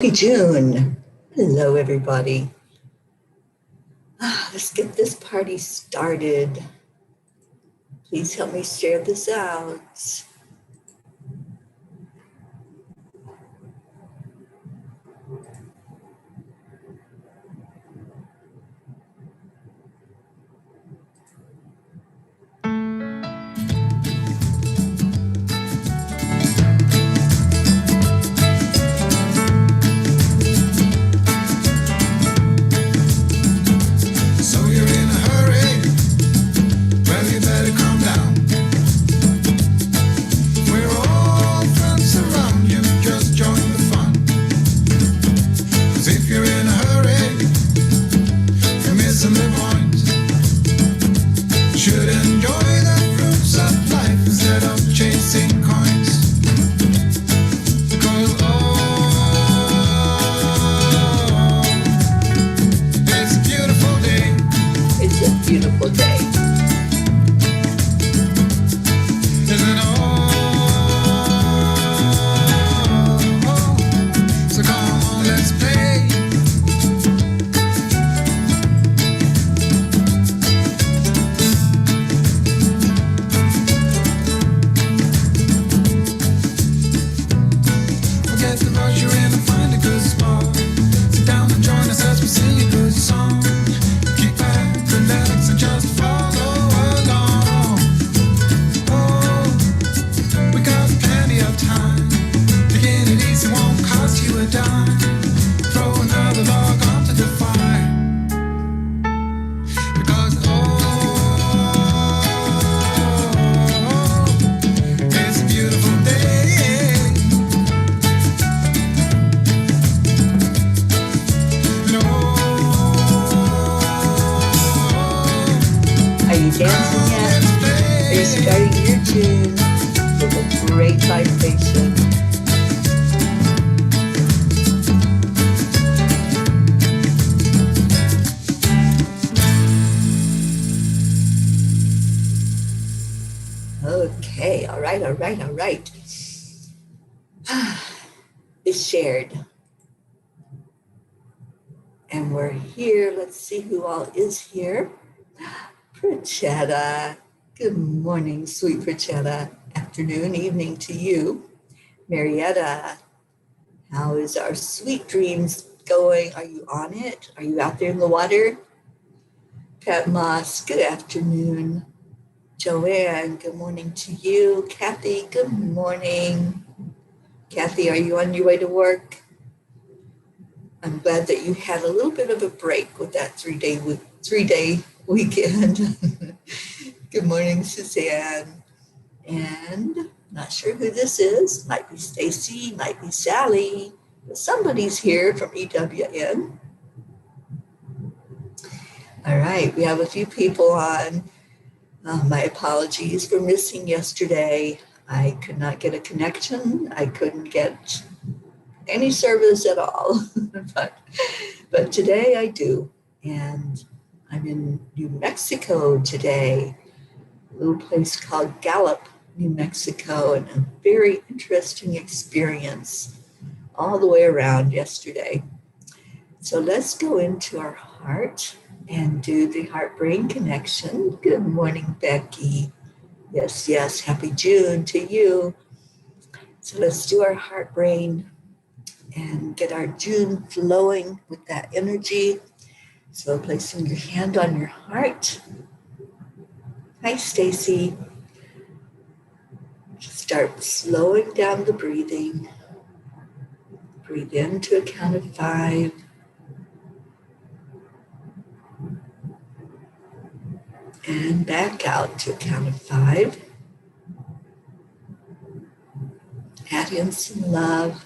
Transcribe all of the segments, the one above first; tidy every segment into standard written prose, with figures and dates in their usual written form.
Happy June. Hello, everybody. Let's get this party started. Please help me share this out. So you're in a hurry? Well, you better calm down. We're all friends around you, just join the fun. 'Cause if you're in a hurry, you're missing the point. Should enjoy the fruits of life instead of chasing coins. Because it's a beautiful day. It's a beautiful day. Isn't all? So come on, let's play. Forget the rush you're in and find a good spot. Sit down and join us as we sing a good song. Keep back, relax, and just follow along. Oh, we got plenty of time. Taking it easy won't cost you a dime. Throw another log onto the fire. Because it's a beautiful day. And Are you dancing yet? let's Are you play. starting your tune with a great vibration? Okay, all right. It's shared. And we're here. Let's see who all is here. Prachetta. Good morning, sweet Prachetta. Afternoon, evening to you. Marietta, how is our sweet dreams going? Are you on it? Are you out there in the water? Pat Moss, good afternoon. Joanne, good morning to you. Kathy, good morning. Kathy, are you on your way to work? I'm glad that you had a little bit of a break with that three-day weekend. Good morning, Suzanne. And not sure who this is. Might be Stacy, might be Sally, but somebody's here from EWN. All right, we have a few people on. My apologies for missing yesterday. I could not get a connection. I couldn't get any service at all. but today I do. And I'm in New Mexico today, a little place called Gallup, New Mexico, and a very interesting experience all the way around yesterday. So let's go into our heart and do the heart-brain connection. Good morning, Becky. Yes, happy June to you. So let's do our heart-brain and get our June flowing with that energy. So placing your hand on your heart. Hi, Stacy. Start slowing down the breathing. Breathe in to a count of 5. And back out to a count of 5. Add in some love.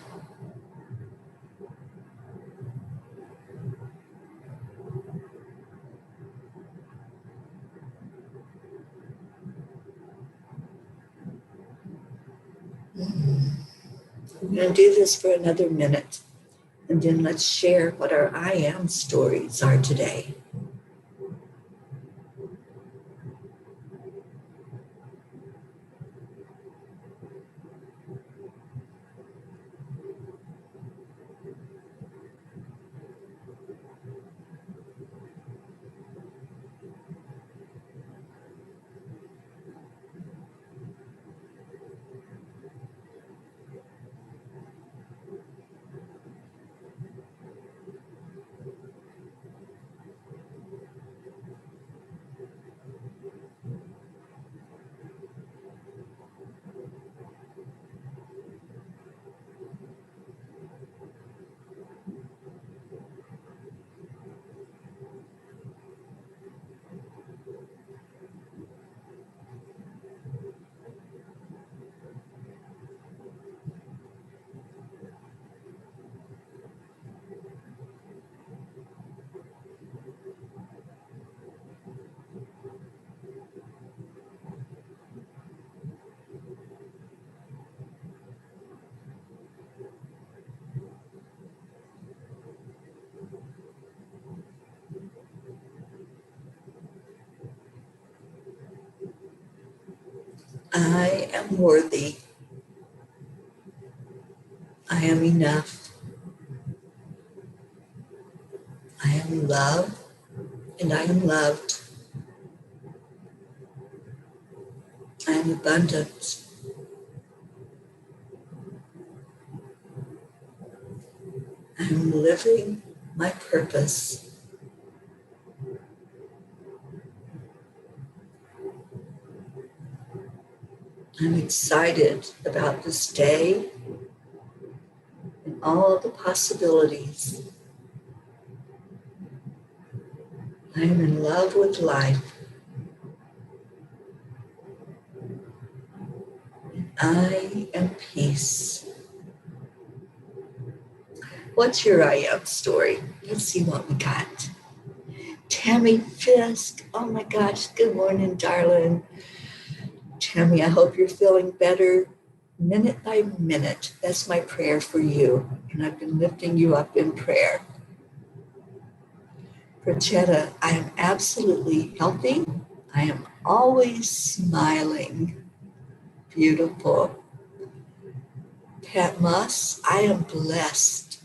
We're going to do this for another minute. And then let's share what our I am stories are today. I am worthy. I am enough. I am loved and I am loved. I am abundant. I am living my purpose. I'm excited about this day and all the possibilities. I am in love with life. I am peace. What's your I am story? Let's see what we got. Tammy Fisk. Oh my gosh. Good morning, darling. Tammy, I hope you're feeling better minute by minute. That's my prayer for you. And I've been lifting you up in prayer. Prachetta, I am absolutely healthy. I am always smiling. Beautiful. Pat Moss, I am blessed.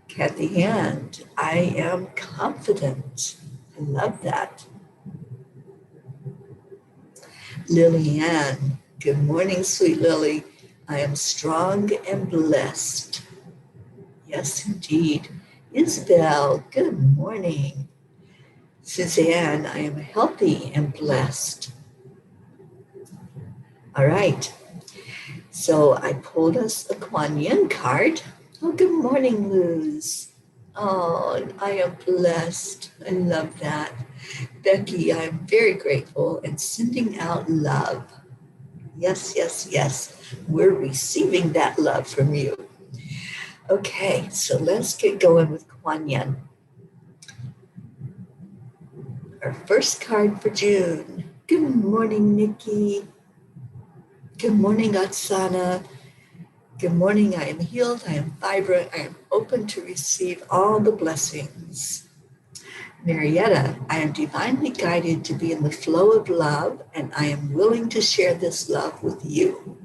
Kathy Hand, I am confident. I love that. Lillian, good morning, sweet Lily. I am strong and blessed. Yes, indeed. Isabel, good morning. Suzanne, I am healthy and blessed. All right. So I pulled us a Kuan Yin card. Oh, good morning, Luz. Oh, I am blessed. I love that. Becky, I'm very grateful and sending out love. Yes, yes, yes. We're receiving that love from you. Okay, so let's get going with Kuan Yin. Our first card for June. Good morning, Nikki. Good morning, Oksana. Good morning, I am healed, I am vibrant, I am open to receive all the blessings. Marietta, I am divinely guided to be in the flow of love, and I am willing to share this love with you.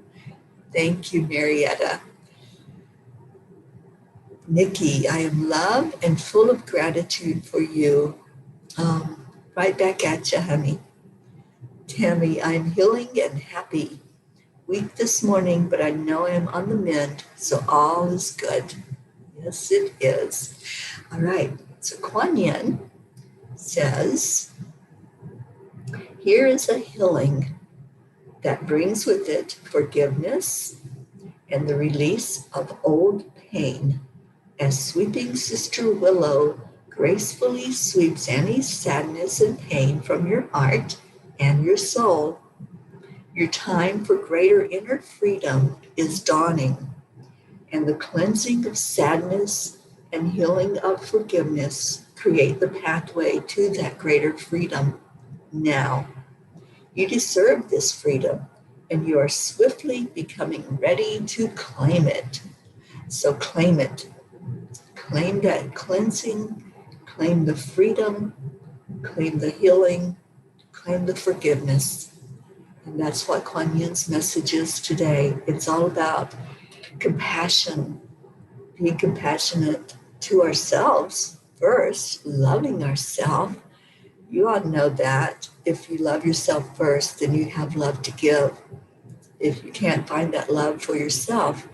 Thank you, Marietta. Nikki, I am love and full of gratitude for you. Right back at you, honey. Tammy, I am healing and happy. Weak this morning, but I know I am on the mend, so all is good. Yes, it is. All right, so Kuan Yin says, here is a healing that brings with it forgiveness and the release of old pain, as sweeping Sister Willow gracefully sweeps any sadness and pain from your heart and your soul. Your time for greater inner freedom is dawning, and the cleansing of sadness and healing of forgiveness create the pathway to that greater freedom now. You deserve this freedom, and you are swiftly becoming ready to claim it. So claim it. Claim that cleansing, claim the freedom, claim the healing, claim the forgiveness. And that's what Kuan Yin's message is today. It's all about compassion, being compassionate to ourselves first, loving ourselves. You ought to know that if you love yourself first, then you have love to give. If you can't find that love for yourself,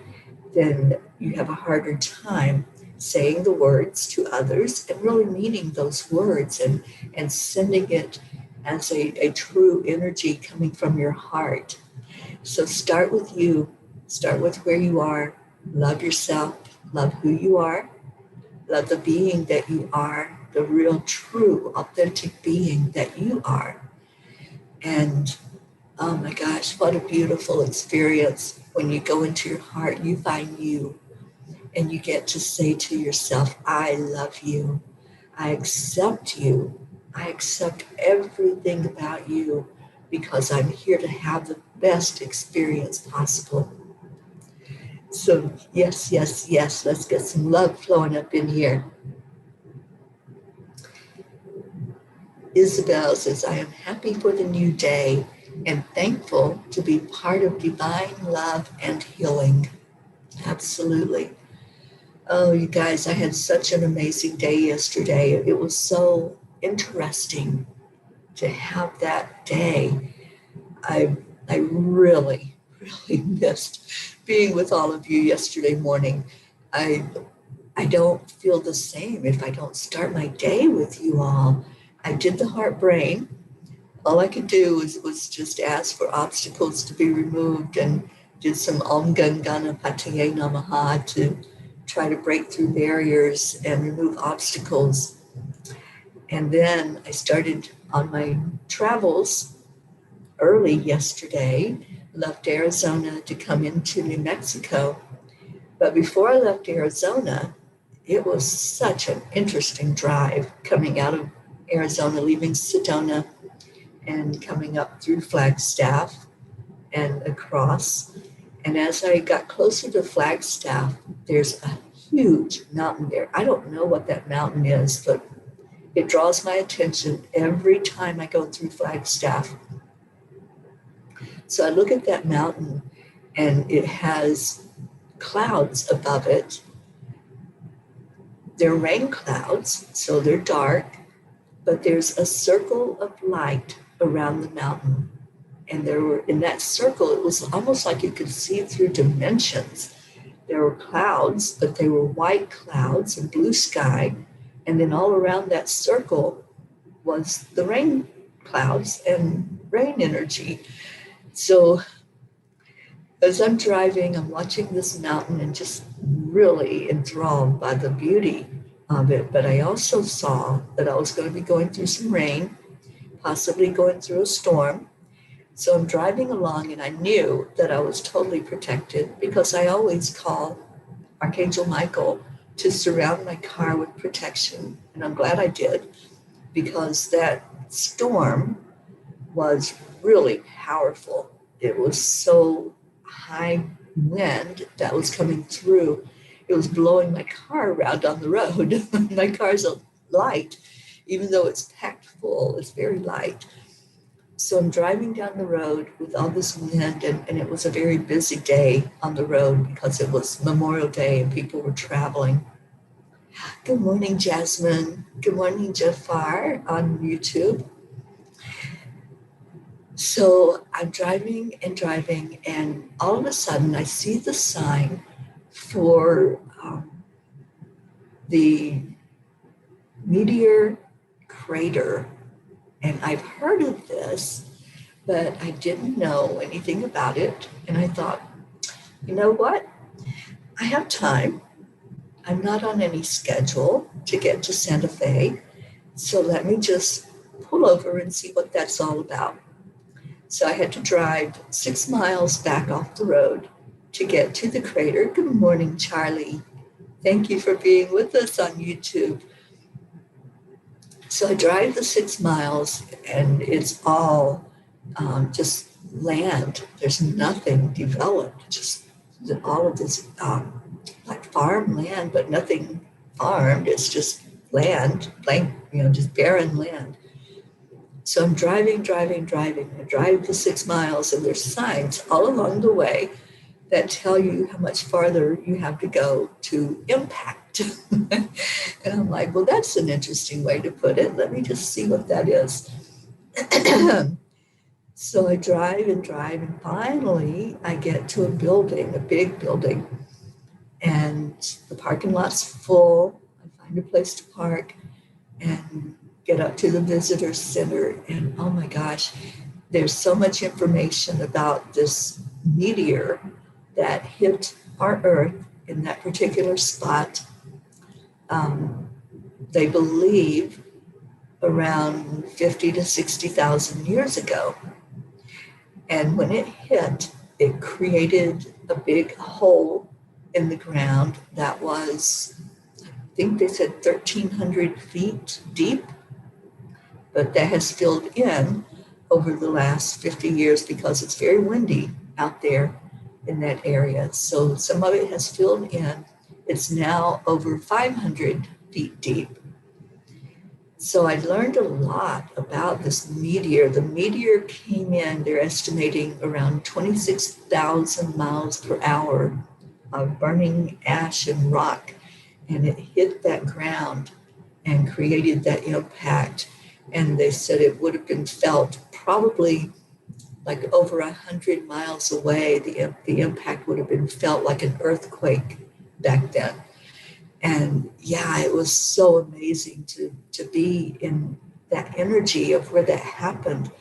then you have a harder time saying the words to others and really meaning those words and sending it as a true energy coming from your heart. So start with you, start with where you are, love yourself, love who you are, love the being that you are, the real, true, authentic being that you are. And oh my gosh, what a beautiful experience. When you go into your heart, you find you and you get to say to yourself, I love you. I accept you. I accept everything about you because I'm here to have the best experience possible. So yes, yes, yes, let's get some love flowing up in here. Isabel says, I am happy for the new day and thankful to be part of divine love and healing. Absolutely. Oh, you guys, I had such an amazing day yesterday. It was so interesting to have that day. I I really, really missed being with all of you yesterday morning. I I don't feel the same if I don't start my day with you all. I did the heart brain. All I could do was just ask for obstacles to be removed and did some Om Gun Gana Pataye Namaha to try to break through barriers and remove obstacles. And then I started on my travels early yesterday, left Arizona to come into New Mexico. But before I left Arizona, it was such an interesting drive coming out of Arizona, leaving Sedona and coming up through Flagstaff and across. And as I got closer to Flagstaff, there's a huge mountain there. I don't know what that mountain is, but it draws my attention every time I go through Flagstaff. So I look at that mountain and it has clouds above it. They're rain clouds, so they're dark, but there's a circle of light around the mountain. And there were, in that circle, it was almost like you could see through dimensions. There were clouds, but they were white clouds and blue sky. And then all around that circle was the rain clouds and rain energy. So as I'm driving, I'm watching this mountain and just really enthralled by the beauty of it. But I also saw that I was going to be going through some rain, possibly going through a storm. So I'm driving along and I knew that I was totally protected because I always call Archangel Michael to surround my car with protection. And I'm glad I did because that storm was really powerful. It was so high wind that was coming through. It was blowing my car around on the road. My car's light, even though it's packed full, it's very light. So I'm driving down the road with all this wind, and it was a very busy day on the road because it was Memorial Day and people were traveling. Good morning, Jasmine. Good morning, Jafar on YouTube. So I'm driving, and all of a sudden I see the sign for the meteor crater. And I've heard of this, but I didn't know anything about it. And I thought, you know what? I have time. I'm not on any schedule to get to Santa Fe. So let me just pull over and see what that's all about. So I had to drive 6 miles back off the road to get to the crater. Good morning, Charlie. Thank you for being with us on YouTube. So I drive the 6 miles and it's all just land. There's nothing developed, just all of this like farmland, but nothing farmed. It's just land, blank, just barren land. So I'm driving. I drive the 6 miles and there's signs all along the way that tell you how much farther you have to go to impact. And I'm like, well, that's an interesting way to put it. Let me just see what that is. So I drive, and finally I get to a building, a big building, and the parking lot's full. I find a place to park and get up to the visitor center, and oh my gosh, there's so much information about this meteor that hit our Earth in that particular spot. They believe around 50 to 60,000 years ago. And when it hit, it created a big hole in the ground that was, I think they said 1,300 feet deep, but that has filled in over the last 50 years because it's very windy out there in that area. So some of it has filled in. It's now over 500 feet deep. So I learned a lot about this meteor. The meteor came in, they're estimating around 26,000 miles per hour of burning ash and rock, and it hit that ground and created that impact. And they said it would have been felt probably like over 100 miles away. The impact would have been felt like an earthquake back then. And yeah, it was so amazing to be in that energy of where that happened.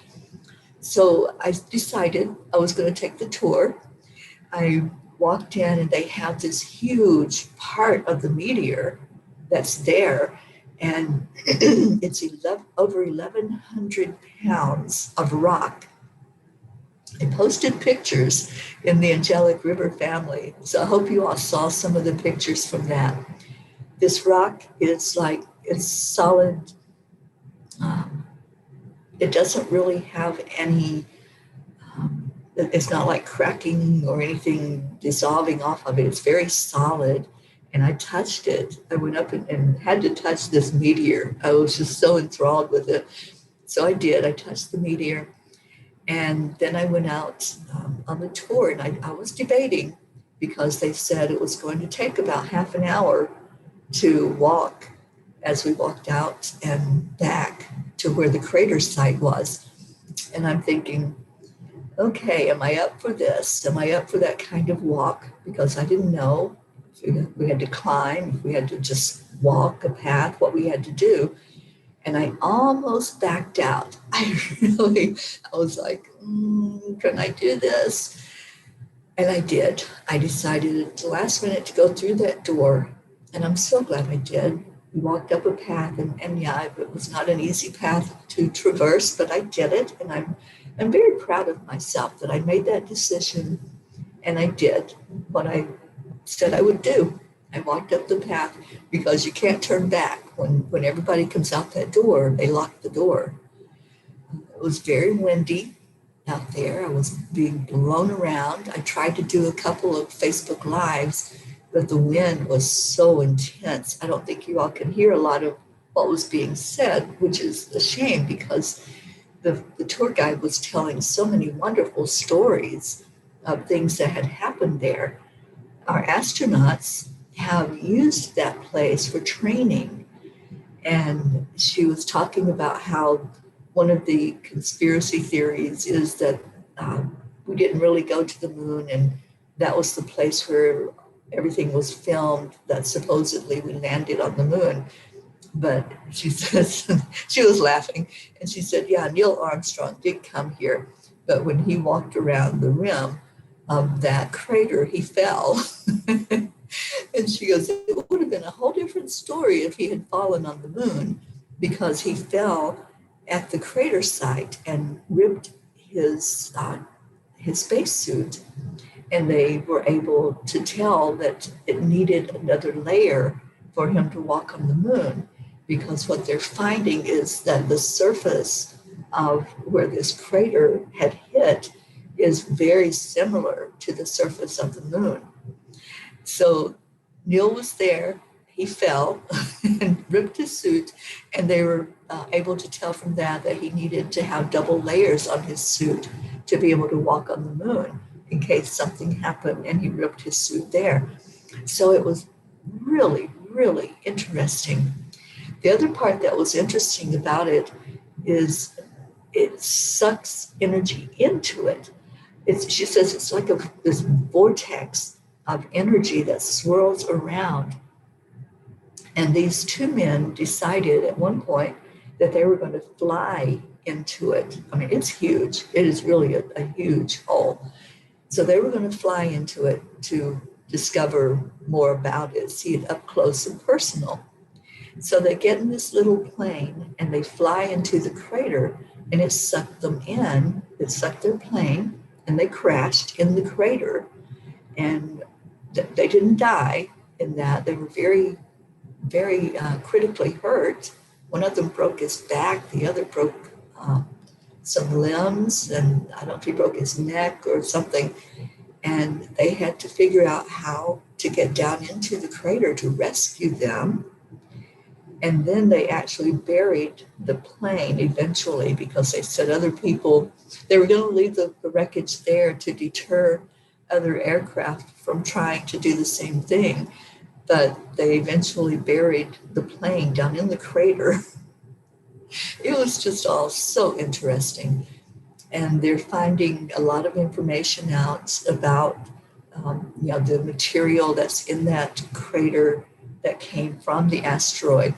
So I decided I was going to take the tour. I walked in and they have this huge part of the meteor that's there. And it's over 1,100 pounds of rock. I posted pictures in the Angelic River Family. So I hope you all saw some of the pictures from that. This rock is like, it's solid. It doesn't really have any, it's not like cracking or anything dissolving off of it. It's very solid. And I touched it. I went up and had to touch this meteor. I was just so enthralled with it. So I did. I touched the meteor. And then I went out on the tour, and I was debating because they said it was going to take about half an hour to walk as we walked out and back to where the crater site was. And I'm thinking, okay, am I up for this? Am I up for that kind of walk? Because I didn't know if we had to climb, if we had to just walk a path, what we had to do. And I almost backed out. I was like, can I do this? And I did. I decided at the last minute to go through that door. And I'm so glad I did. We walked up a path, and yeah, it was not an easy path to traverse, but I did it. And I'm very proud of myself that I made that decision, and I did what I said I would do. I walked up the path because you can't turn back. When everybody comes out that door, they lock the door. It was very windy out there. I was being blown around. I tried to do a couple of Facebook Lives, but the wind was so intense. I don't think you all can hear a lot of what was being said, which is a shame because the tour guide was telling so many wonderful stories of things that had happened there. Our astronauts have used that place for training. And she was talking about how one of the conspiracy theories is that we didn't really go to the moon, and that was the place where everything was filmed, that supposedly we landed on the moon. But she says, she was laughing, and she said, yeah, Neil Armstrong did come here, but when he walked around the rim of that crater, he fell. And she goes, it would have been a whole different story if he had fallen on the moon, because he fell at the crater site and ripped his spacesuit. And they were able to tell that it needed another layer for him to walk on the moon, because what they're finding is that the surface of where this crater had hit is very similar to the surface of the moon. So Neil was there, he fell and ripped his suit, and they were able to tell from that he needed to have double layers on his suit to be able to walk on the moon in case something happened and he ripped his suit there. So it was really, really interesting. The other part that was interesting about it is it sucks energy into it. She says it's like this vortex of energy that swirls around. And these two men decided at one point that they were going to fly into it. I mean, it's huge. It is really a huge hole. So they were going to fly into it to discover more about it, see it up close and personal. So they get in this little plane and they fly into the crater, and it sucked them in. It sucked their plane, and they crashed in the crater. And they didn't die in that. They were very, very critically hurt. One of them broke his back. The other broke some limbs, and I don't know if he broke his neck or something. And they had to figure out how to get down into the crater to rescue them. And then they actually buried the plane eventually because they said other people, they were going to leave the wreckage there to deter other aircraft from trying to do the same thing. But they eventually buried the plane down in the crater. It was just all so interesting. And they're finding a lot of information out about the material that's in that crater that came from the asteroid.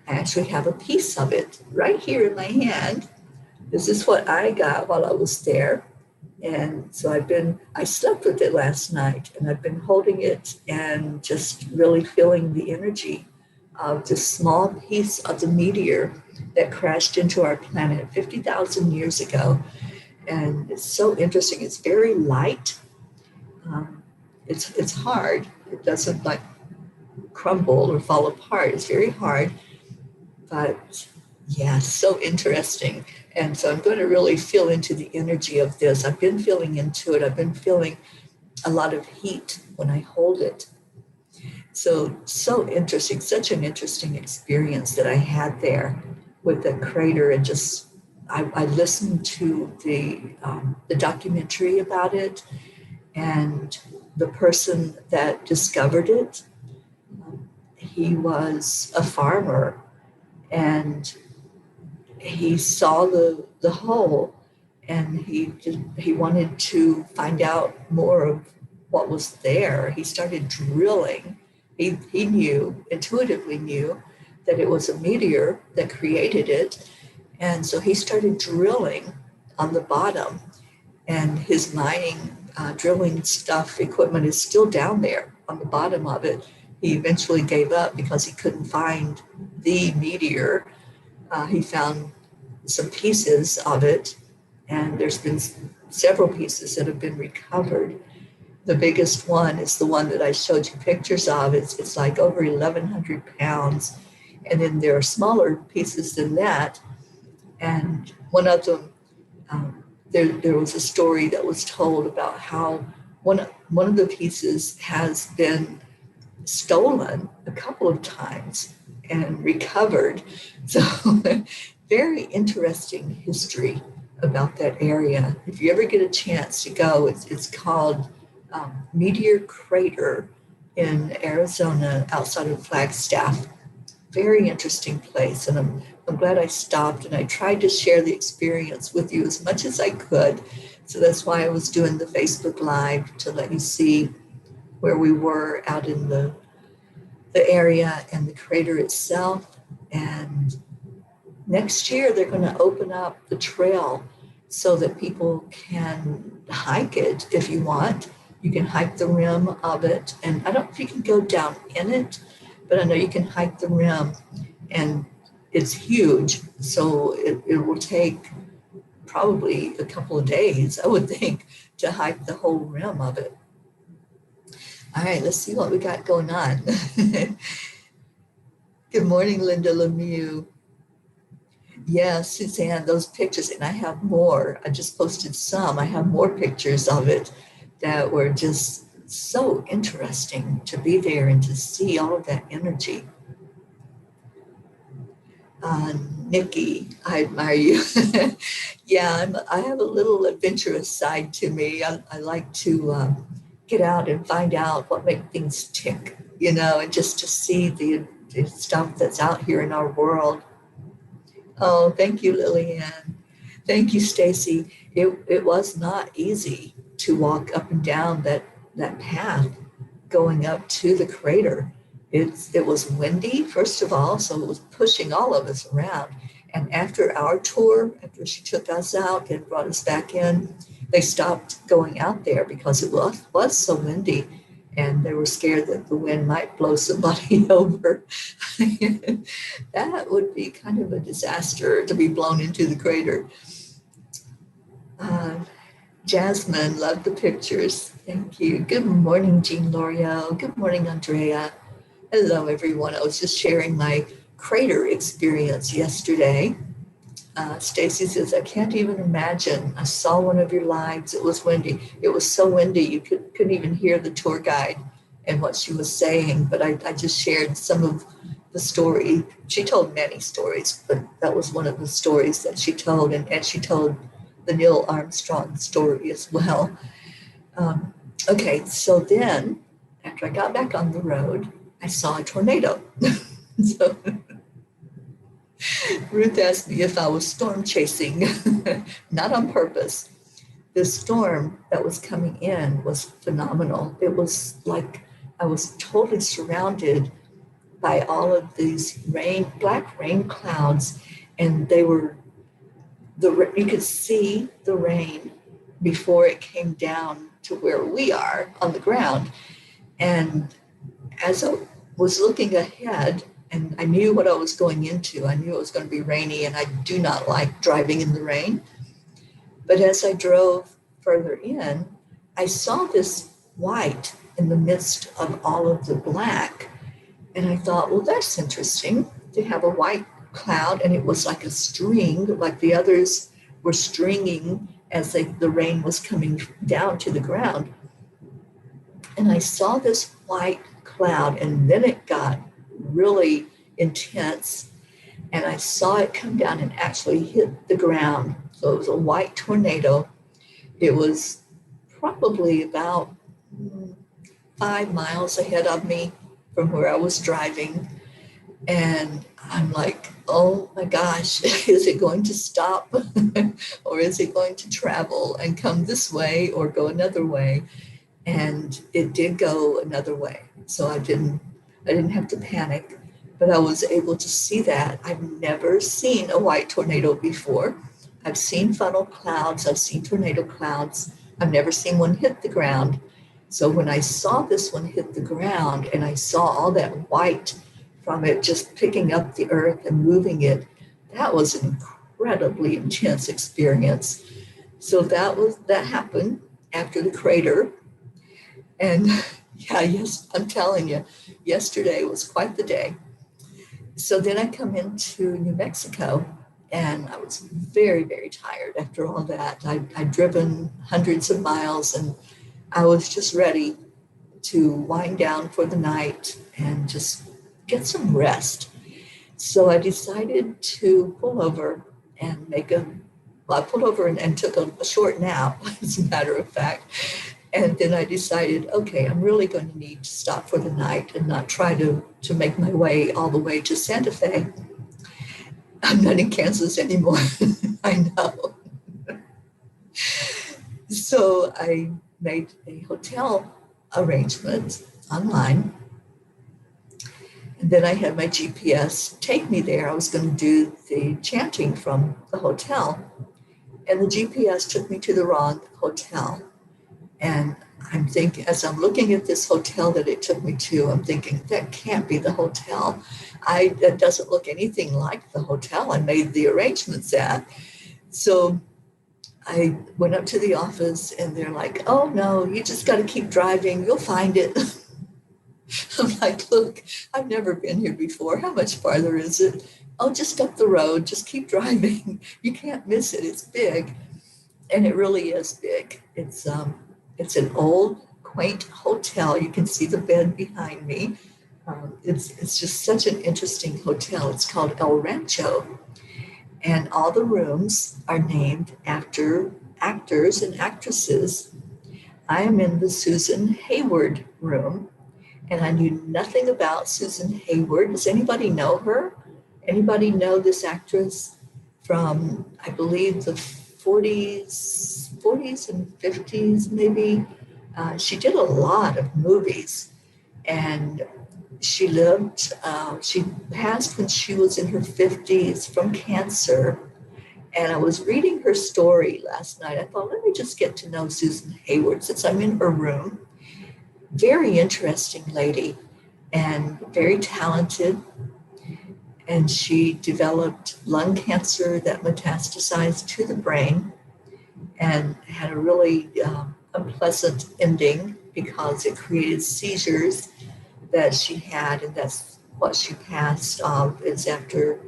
I actually have a piece of it right here in my hand. This is what I got while I was there. And so I slept with it last night, and I've been holding it and just really feeling the energy of this small piece of the meteor that crashed into our planet 50,000 years ago. And it's so interesting. It's very light. It's hard. It doesn't like crumble or fall apart. It's very hard, but yeah, so interesting. And so I'm going to really feel into the energy of this. I've been feeling into it. I've been feeling a lot of heat when I hold it. So interesting, such an interesting experience that I had there with the crater. And just, I listened to the documentary about it, and the person that discovered it, he was a farmer, and he saw the hole, and he wanted to find out more of what was there. He started drilling. He intuitively knew that it was a meteor that created it. And so he started drilling on the bottom, and his mining, drilling stuff, equipment is still down there on the bottom of it. He eventually gave up because he couldn't find the meteor. He found some pieces of it, and there's been several pieces that have been recovered. The biggest one is the one that I showed you pictures of. It's like over 1,100 pounds. And then there are smaller pieces than that. And one of them, there was a story that was told about how one of the pieces has been stolen a couple of times and recovered. So very interesting history about that area. If you ever get a chance to go, it's called Meteor Crater in Arizona outside of Flagstaff. Very interesting place. And I'm glad I stopped, and I tried to share the experience with you as much as I could. So that's why I was doing the Facebook Live, to let you see where we were out in the area and the crater itself. And next year, they're going to open up the trail so that people can hike it if you want. You can hike the rim of it. And I don't know if you can go down in it, but I know you can hike the rim. And it's huge. So it will take probably a couple of days, I would think, to hike the whole rim of it. All right, let's see what we got going on. Good morning, Linda Lemieux. Yeah, Suzanne, those pictures, and I have more. I just posted some. I have more pictures of it that were just so interesting to be there and to see all of that energy. Nikki, I admire you. Yeah, I have a little adventurous side to me. I like to get out and find out what makes things tick, and just to see the stuff that's out here in our world. Oh, thank you, Lillian. Thank you, Stacy. It was not easy to walk up and down that path going up to the crater. It was windy, first of all, so it was pushing all of us around. And after our tour, after she took us out and brought us back in, they stopped going out there because it was so windy, and they were scared that the wind might blow somebody over. That would be kind of a disaster, to be blown into the crater. Jasmine, love the pictures. Thank you. Good morning, Jean L'Oreal. Good morning, Andrea. Hello, everyone. I was just sharing my crater experience yesterday. Stacy says, I can't even imagine. I saw one of your lives. It was windy. It was so windy you couldn't even hear the tour guide and what she was saying. But I just shared some of the story. She told many stories, but that was one of the stories that she told, and she told the Neil Armstrong story as well. Okay, so then after I got back on the road, I saw a tornado. So Ruth asked me if I was storm chasing, not on purpose. The storm that was coming in was phenomenal. It was like I was totally surrounded by all of these black rain clouds, and you could see the rain before it came down to where we are on the ground. And as I was looking ahead, and I knew what I was going into, I knew it was going to be rainy, and I do not like driving in the rain. But as I drove further in, I saw this white in the midst of all of the black. And I thought, well, that's interesting to have a white cloud, and it was like a string, like the others were stringing as the rain was coming down to the ground. And I saw this white cloud, and then it got really intense, and I saw it come down and actually hit the ground. So it was a white tornado. It was probably about 5 miles ahead of me from where I was driving. And I'm like, oh my gosh, is it going to stop? Or is it going to travel and come this way or go another way? And it did go another way. So I didn't have to panic, but I was able to see that. I've never seen a white tornado before. I've seen funnel clouds, I've seen tornado clouds. I've never seen one hit the ground. So when I saw this one hit the ground and I saw all that white from it just picking up the earth and moving it, that was an incredibly intense experience. So that happened after the crater. And yeah, yes, I'm telling you, yesterday was quite the day. So then I come into New Mexico, and I was very, very tired after all that. I'd driven hundreds of miles, and I was just ready to wind down for the night and just get some rest. So I decided to pull over and I pulled over and took a short nap, as a matter of fact. And then I decided, okay, I'm really going to need to stop for the night and not try to make my way all the way to Santa Fe. I'm not in Kansas anymore. I know. So I made a hotel arrangement online. And then I had my GPS take me there. I was going to do the chanting from the hotel. And the GPS took me to the wrong hotel. And I'm thinking, as I'm looking at this hotel that it took me to, I'm thinking, that can't be the hotel. That doesn't look anything like the hotel I made the arrangements at. So I went up to the office, and they're like, oh, no, you just got to keep driving. You'll find it. I'm like, look, I've never been here before. How much farther is it? Oh, just up the road. Just keep driving. You can't miss it. It's big. And it really is big. It's an old, quaint hotel. You can see the bed behind me. It's just such an interesting hotel. It's called El Rancho. And all the rooms are named after actors and actresses. I am in the Susan Hayward room, and I knew nothing about Susan Hayward. Does anybody know her? Anybody know this actress from, I believe, the 40s and 50s, maybe? She did a lot of movies, and she passed when she was in her 50s from cancer. And I was reading her story last night. I thought, let me just get to know Susan Hayward since I'm in her room. Very interesting lady and very talented. And she developed lung cancer that metastasized to the brain and had a really unpleasant ending because it created seizures that she had, and that's what she passed of is after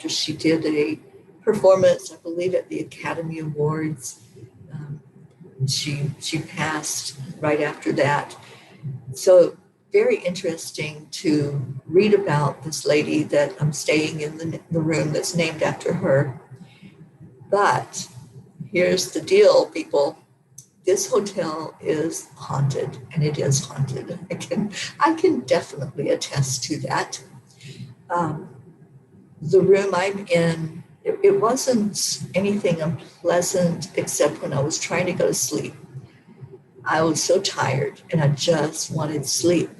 she did a performance, I believe, at the Academy Awards. She passed right after that. So very interesting to read about this lady that I'm staying in the room that's named after her. But here's the deal, people. This hotel is haunted, and it is haunted. I can definitely attest to that. Um, the room I'm in, it wasn't anything unpleasant except when I was trying to go to sleep. I was so tired and I just wanted sleep.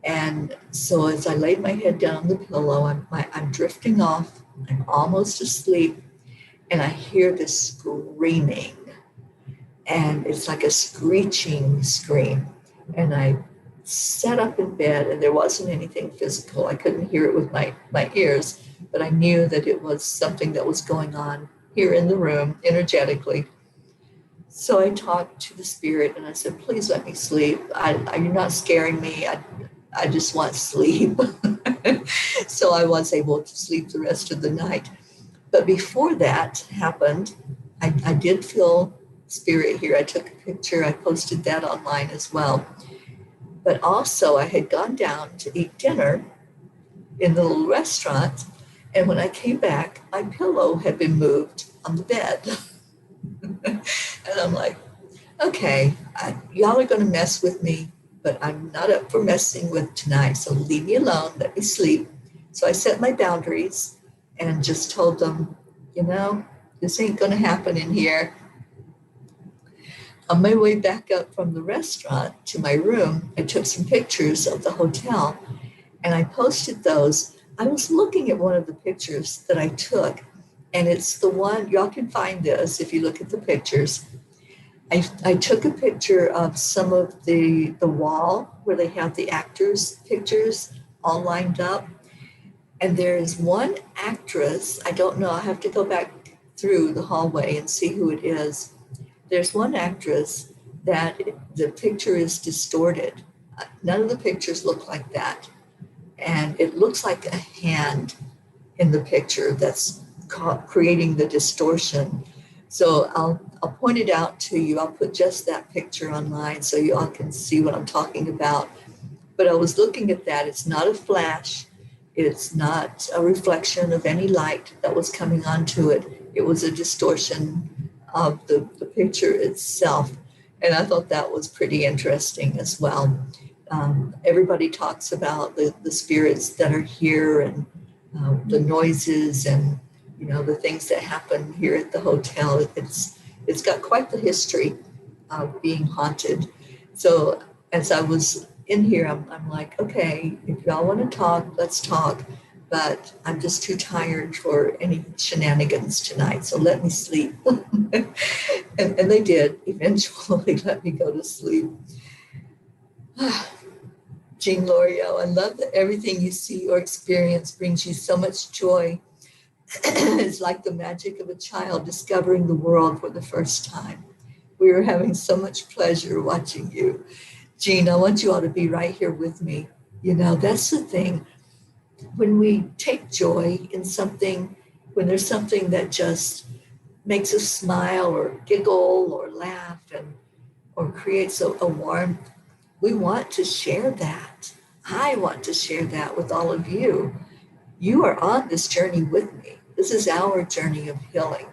And so as I laid my head down on the pillow, I'm drifting off. I'm almost asleep, and I hear this screaming. And it's like a screeching scream. And I sat up in bed, and there wasn't anything physical. I couldn't hear it with my ears, but I knew that it was something that was going on here in the room energetically. So I talked to the spirit and I said, please let me sleep. You're not scaring me. I just want sleep. So I was able to sleep the rest of the night. But before that happened, I did feel spirit here. I took a picture. I posted that online as well. But also I had gone down to eat dinner in the little restaurant. And when I came back, my pillow had been moved on the bed. And I'm like, okay, y'all are going to mess with me, but I'm not up for messing with tonight. So leave me alone. Let me sleep. So I set my boundaries and just told them, this ain't going to happen in here. On my way back up from the restaurant to my room, I took some pictures of the hotel and I posted those. I was looking at one of the pictures that I took, and it's the one, y'all can find this if you look at the pictures. I took a picture of some of the wall where they have the actors' pictures all lined up. And there is one actress, I don't know, I have to go back through the hallway and see who it is. There's one actress that the picture is distorted. None of the pictures look like that. And it looks like a hand in the picture that's creating the distortion. So I'll point it out to you. I'll put just that picture online so you all can see what I'm talking about. But I was looking at that. It's not a flash. It's not a reflection of any light that was coming onto it. It was a distortion of the picture itself. And I thought that was pretty interesting as well. Everybody talks about the spirits that are here and the noises and the things that happen here at the hotel. It's got quite the history of being haunted. So as I was in here, I'm like, okay, if y'all want to talk, let's talk. But I'm just too tired for any shenanigans tonight. So let me sleep. and they did eventually let me go to sleep. Jean L'Oreal, I love that everything you see or experience brings you so much joy. It's like the magic of a child discovering the world for the first time. We are having so much pleasure watching you. Jean, I want you all to be right here with me. That's the thing. When we take joy in something, when there's something that just makes us smile or giggle or laugh or creates a warmth, we want to share that. I want to share that with all of you. You are on this journey with me. This is our journey of healing.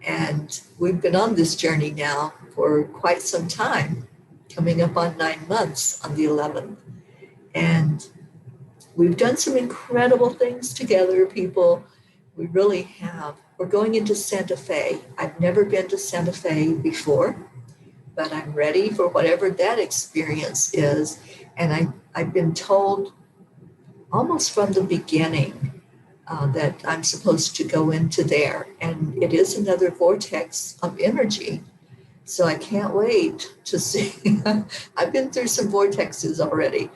And we've been on this journey now for quite some time, coming up on 9 months on the 11th. And we've done some incredible things together, people. We really have. We're going into Santa Fe. I've never been to Santa Fe before, but I'm ready for whatever that experience is. And I've been told almost from the beginning that I'm supposed to go into there. And it is another vortex of energy. So I can't wait to see. I've been through some vortexes already.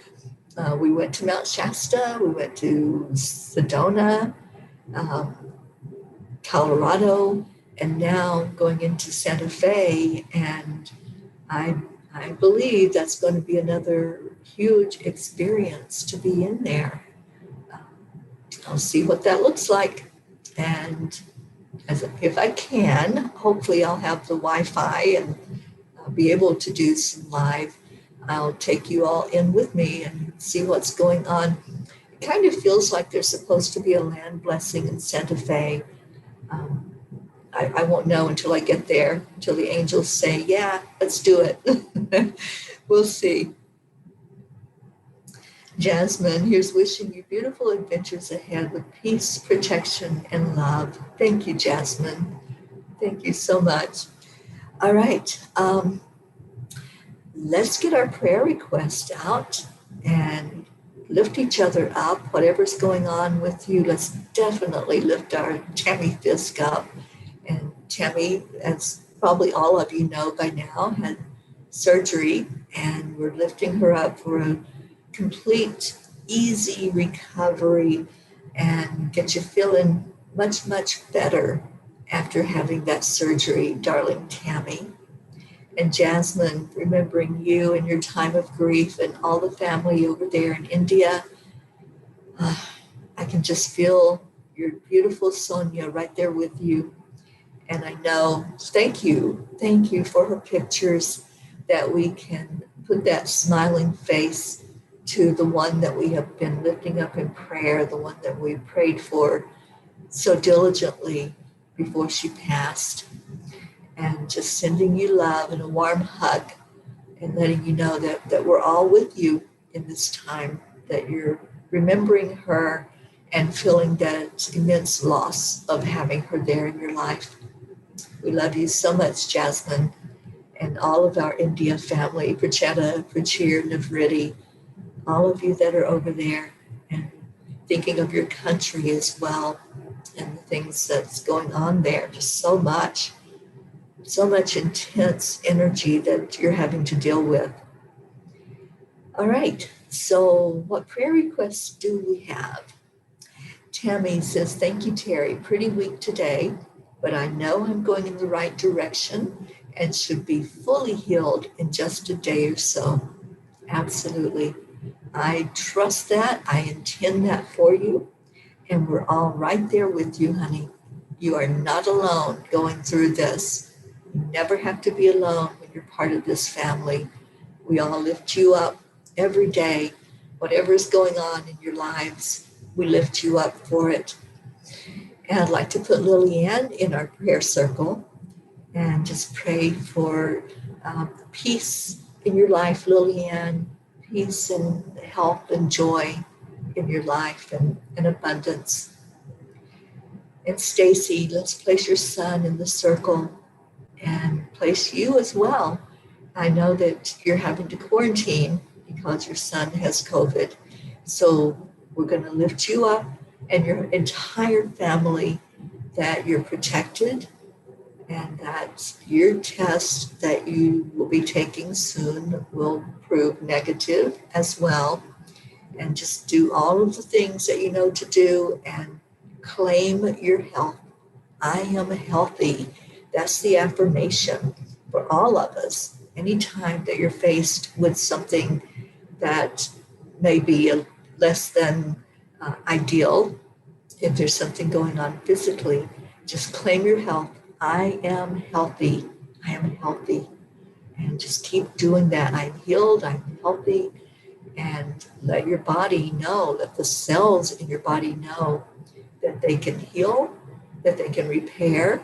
We went to Mount Shasta. We went to Sedona, Colorado, and now going into Santa Fe. And I believe that's going to be another huge experience to be in there. I'll see what that looks like. And if I can, hopefully I'll have the Wi-Fi and be able to do some live I'll take you all in with me and see what's going on. It kind of feels like there's supposed to be a land blessing in Santa Fe. Um, I won't know until I get there, until the angels say, yeah, let's do it. We'll see. Jasmine, here's wishing you beautiful adventures ahead with peace, protection, and love. Thank you, Jasmine. Thank you so much. All right. Let's get our prayer request out and lift each other up. Whatever's going on with you, let's definitely lift our Tammy Fisk up. And Tammy, as probably all of you know by now, had surgery, and we're lifting her up for a complete, easy recovery and get you feeling much, much better after having that surgery, darling Tammy. And Jasmine, remembering you and your time of grief and all the family over there in India. I can just feel your beautiful Sonia right there with you. And I know, thank you for her pictures, that we can put that smiling face to the one that we have been lifting up in prayer, the one that we prayed for so diligently before she passed. And just sending you love and a warm hug and letting you know that we're all with you in this time, that you're remembering her and feeling that immense loss of having her there in your life. We love you so much, Jasmine, and all of our India family, Prachetta, Prachir, Navriti, all of you that are over there, and thinking of your country as well and the things that's going on there. Just so much intense energy that you're having to deal with. All right, so what prayer requests do we have? Tammy says, thank you, Teri. Pretty weak today, but I know I'm going in the right direction and should be fully healed in just a day or so. Absolutely. I trust that. I intend that for you. And we're all right there with you, honey. You are not alone going through this. You never have to be alone when you're part of this family. We all lift you up every day. Whatever is going on in your lives, we lift you up for it. And I'd like to put Lillian in our prayer circle and just pray for peace in your life, Lillian, peace and health and joy in your life and abundance. And Stacy, let's place your son in the circle and place you as well. I know that you're having to quarantine because your son has COVID. So we're going to lift you up and your entire family, that you're protected and that your test that you will be taking soon will prove negative as well. And just do all of the things that you know to do and claim your health. I am healthy. That's the affirmation for all of us. Anytime that you're faced with something that may be less than ideal, if there's something going on physically, just claim your health. I am healthy. I am healthy. And just keep doing that. I'm healed. I'm healthy. And let your body know, let the cells in your body know that they can heal, that they can repair,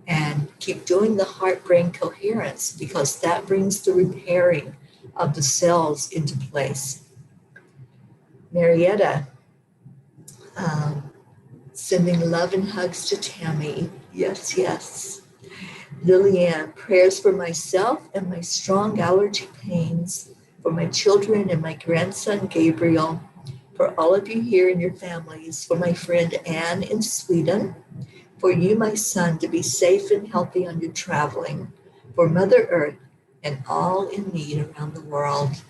and keep doing the heart-brain coherence, because that brings the repairing of the cells into place. Marietta, sending love and hugs to Tammy. Yes, yes. Lillian, prayers for myself and my strong allergy pains, for my children and my grandson Gabriel, for all of you here and your families, for my friend Anne in Sweden, for you, my son, to be safe and healthy on your traveling, for Mother Earth and all in need around the world.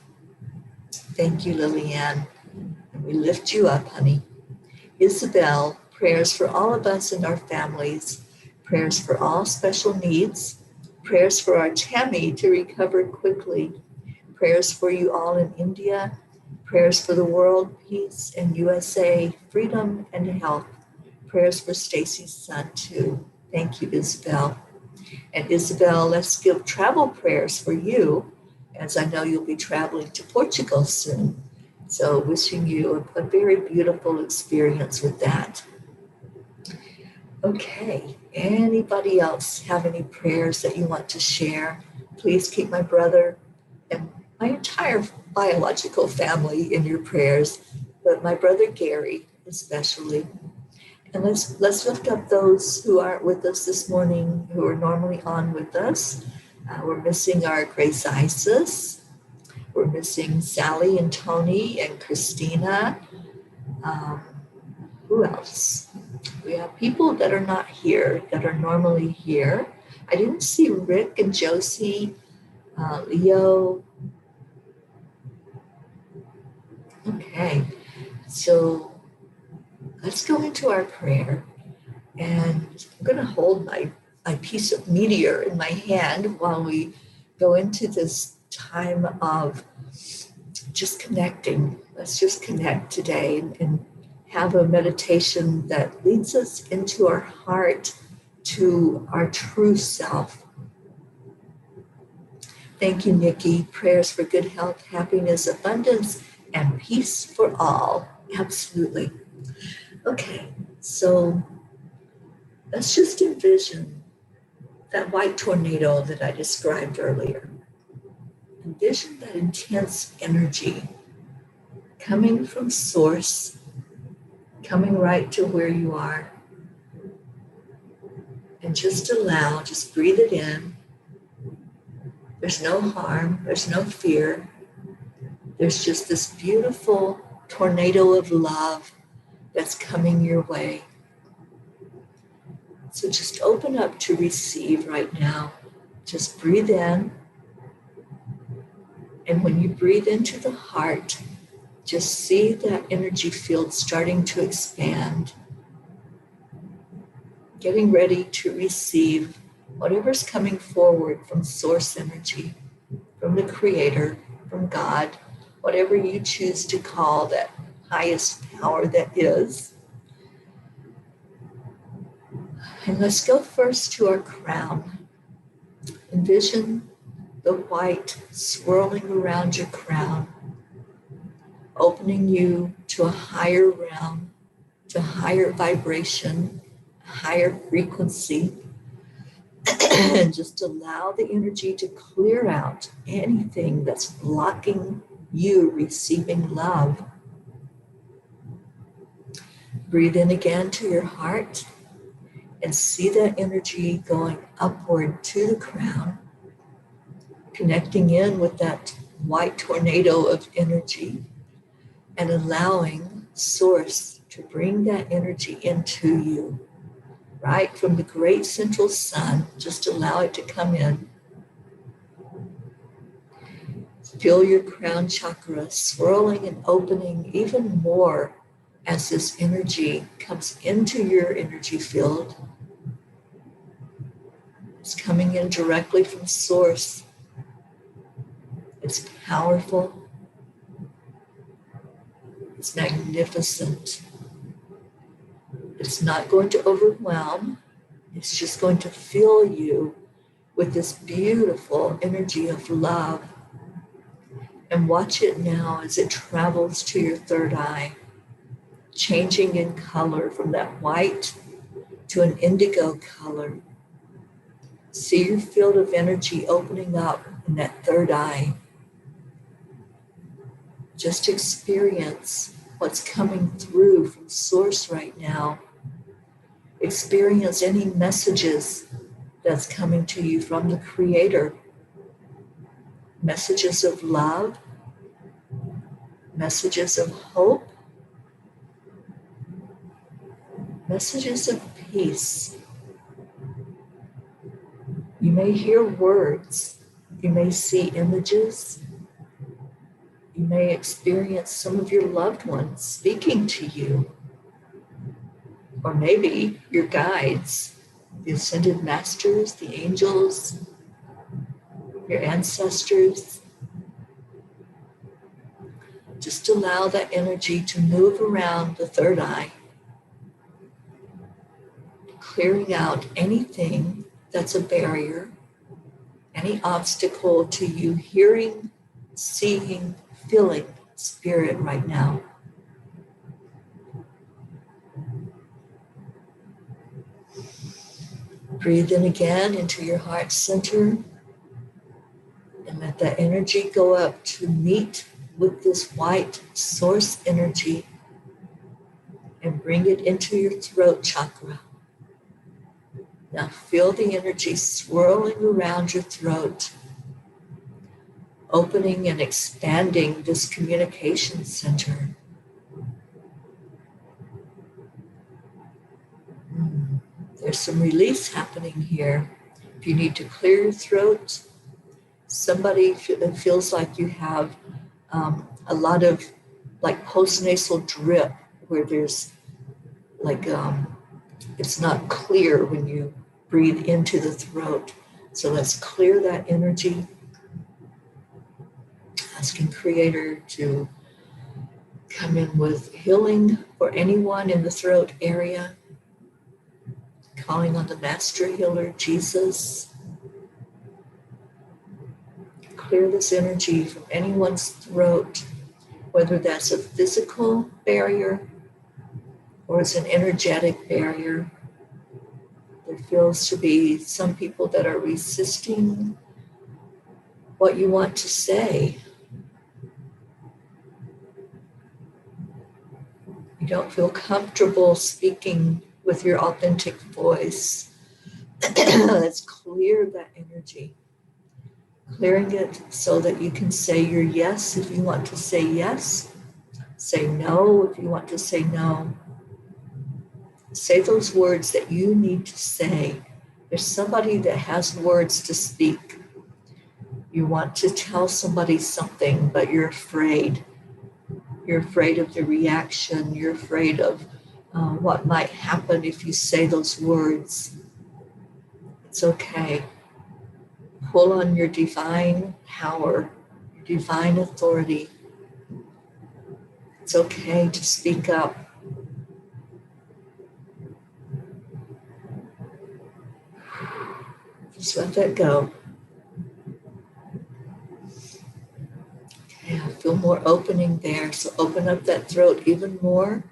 Thank you, Lillian. And we lift you up, honey. Isabel, prayers for all of us and our families, prayers for all special needs, prayers for our Tammy to recover quickly, prayers for you all in India, prayers for the world, peace and USA, freedom and health, prayers for Stacy's son too. Thank you, Isabel. And Isabel, let's give travel prayers for you as I know you'll be traveling to Portugal soon. So wishing you a very beautiful experience with that. Okay, anybody else have any prayers that you want to share? Please keep my brother and my entire biological family in your prayers, but my brother Gary especially. And let's lift up those who aren't with us this morning, who are normally on with us. We're missing our Grace Isis. We're missing Sally and Tony and Christina. Who else? We have people that are not here, that are normally here. I didn't see Rick and Josie, Leo. Okay, so let's go into our prayer. And I'm going to hold my piece of meteor in my hand while we go into this time of just connecting. Let's just connect today and have a meditation that leads us into our heart, to our true self. Thank you, Nikki. Prayers for good health, happiness, abundance, and peace for all. Absolutely. Okay, so let's just envision that white tornado that I described earlier. Envision that intense energy coming from source, coming right to where you are. And just breathe it in. There's no harm, there's no fear. There's just this beautiful tornado of love that's coming your way. So just open up to receive right now. Just breathe in. And when you breathe into the heart, just see that energy field starting to expand. Getting ready to receive whatever's coming forward from source energy, from the Creator, from God, whatever you choose to call that highest power that is. And let's go first to our crown. Envision the white swirling around your crown, opening you to a higher realm, to higher vibration, higher frequency. And just allow the energy to clear out anything that's blocking you receiving love. Breathe in again to your heart and see that energy going upward to the crown, connecting in with that white tornado of energy and allowing source to bring that energy into you. Right from the great central sun, just allow it to come in. Feel your crown chakra swirling and opening even more as this energy comes into your energy field. It's coming in directly from source. It's powerful. It's magnificent. It's not going to overwhelm. It's just going to fill you with this beautiful energy of love. And watch it now as it travels to your third eye, changing in color from that white to an indigo color. See your field of energy opening up in that third eye. Just experience what's coming through from source right now. Experience any messages that's coming to you from the Creator. Messages of love, messages of hope, messages of peace. You may hear words, you may see images, you may experience some of your loved ones speaking to you, or maybe your guides, the ascended masters, the angels, your ancestors. Just allow that energy to move around the third eye, clearing out anything that's a barrier, any obstacle to you hearing, seeing, feeling spirit right now. Breathe in again into your heart center and let that energy go up to meet with this white source energy and bring it into your throat chakra. Now feel the energy swirling around your throat, opening and expanding this communication center. There's some release happening here. If you need to clear your throat, somebody feels like you have a lot of like postnasal drip where there's like it's not clear when you breathe into the throat. So let's clear that energy. Asking Creator to come in with healing for anyone in the throat area. Calling on the Master Healer, Jesus. Clear this energy from anyone's throat, whether that's a physical barrier or it's an energetic barrier. There feels to be some people that are resisting what you want to say. You don't feel comfortable speaking with your authentic voice. Let's clear that energy. Clearing it so that you can say your yes if you want to say yes. Say no if you want to say no. Say those words that you need to say. There's somebody that has words to speak. You want to tell somebody something, but you're afraid. You're afraid of the reaction. You're afraid of what might happen if you say those words. It's okay. Pull on your divine power, your divine authority. It's okay to speak up. Just let that go. Okay, I feel more opening there. So open up that throat even more.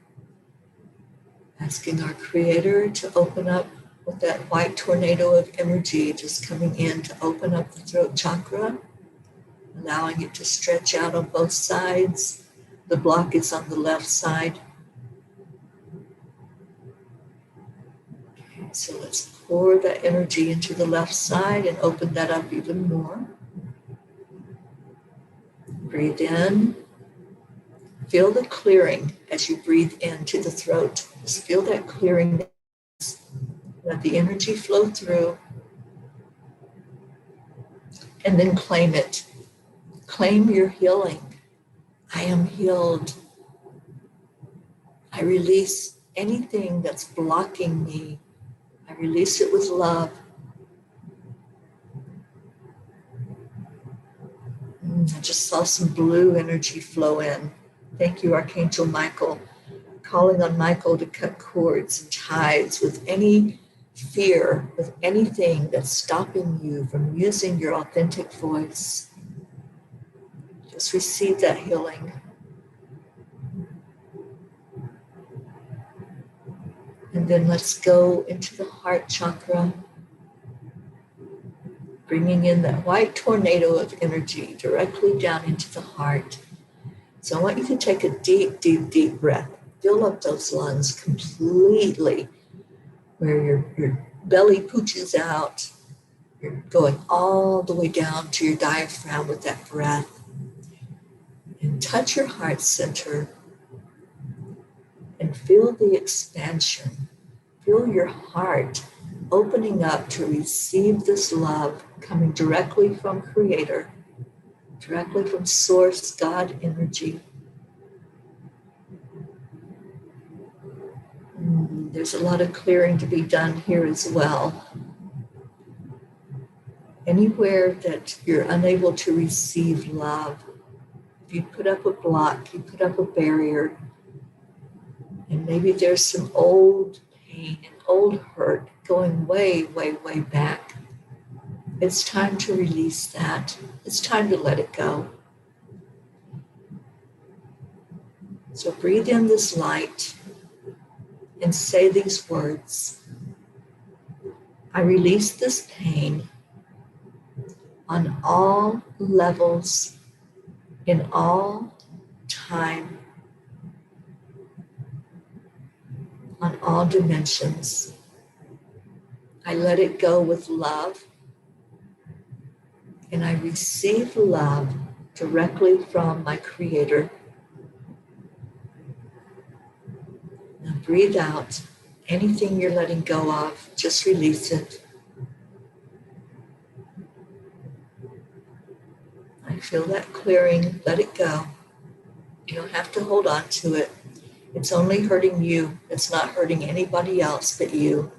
Asking our Creator to open up with that white tornado of energy just coming in to open up the throat chakra, allowing it to stretch out on both sides. The block is on the left side. Okay, so let's pour that energy into the left side and open that up even more. Breathe in. Feel the clearing as you breathe into the throat. Just feel that clearing. Let the energy flow through. And then claim it. Claim your healing. I am healed. I release anything that's blocking me. I release it with love. I just saw some blue energy flow in. Thank you, Archangel Michael. Calling on Michael to cut cords and ties with any fear, with anything that's stopping you from using your authentic voice. Just receive that healing. And then let's go into the heart chakra, bringing in that white tornado of energy directly down into the heart. So I want you to take a deep, deep, deep breath. Fill up those lungs completely, where your belly pooches out. You're going all the way down to your diaphragm with that breath. And touch your heart center and feel the expansion. Feel your heart opening up to receive this love coming directly from Creator, directly from Source, God energy. There's a lot of clearing to be done here as well. Anywhere that you're unable to receive love, if you put up a block, you put up a barrier, and maybe there's some old pain and old hurt going way, way, way back. It's time to release that. It's time to let it go. So breathe in this light and say these words. I release this pain on all levels, in all time, on all dimensions. I let it go with love, and I receive love directly from my Creator. Now breathe out anything you're letting go of, just release it. I feel that clearing, let it go. You don't have to hold on to it. It's only hurting you. It's not hurting anybody else but you.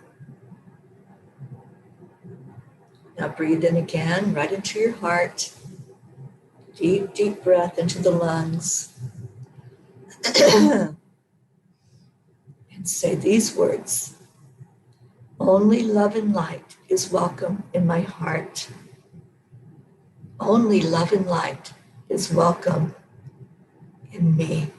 Now breathe in again, right into your heart. Deep, deep breath into the lungs. And say these words. Only love and light is welcome in my heart. Only love and light is welcome in me.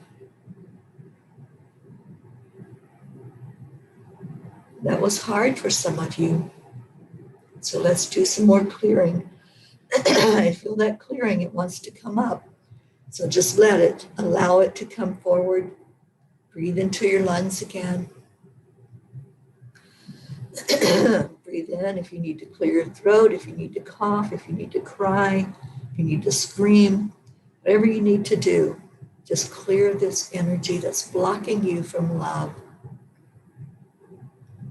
That was hard for some of you. So let's do some more clearing. I feel that clearing, it wants to come up. So just let it, allow it to come forward. Breathe into your lungs again. Breathe in if you need to clear your throat, if you need to cough, if you need to cry, if you need to scream, whatever you need to do, just clear this energy that's blocking you from love.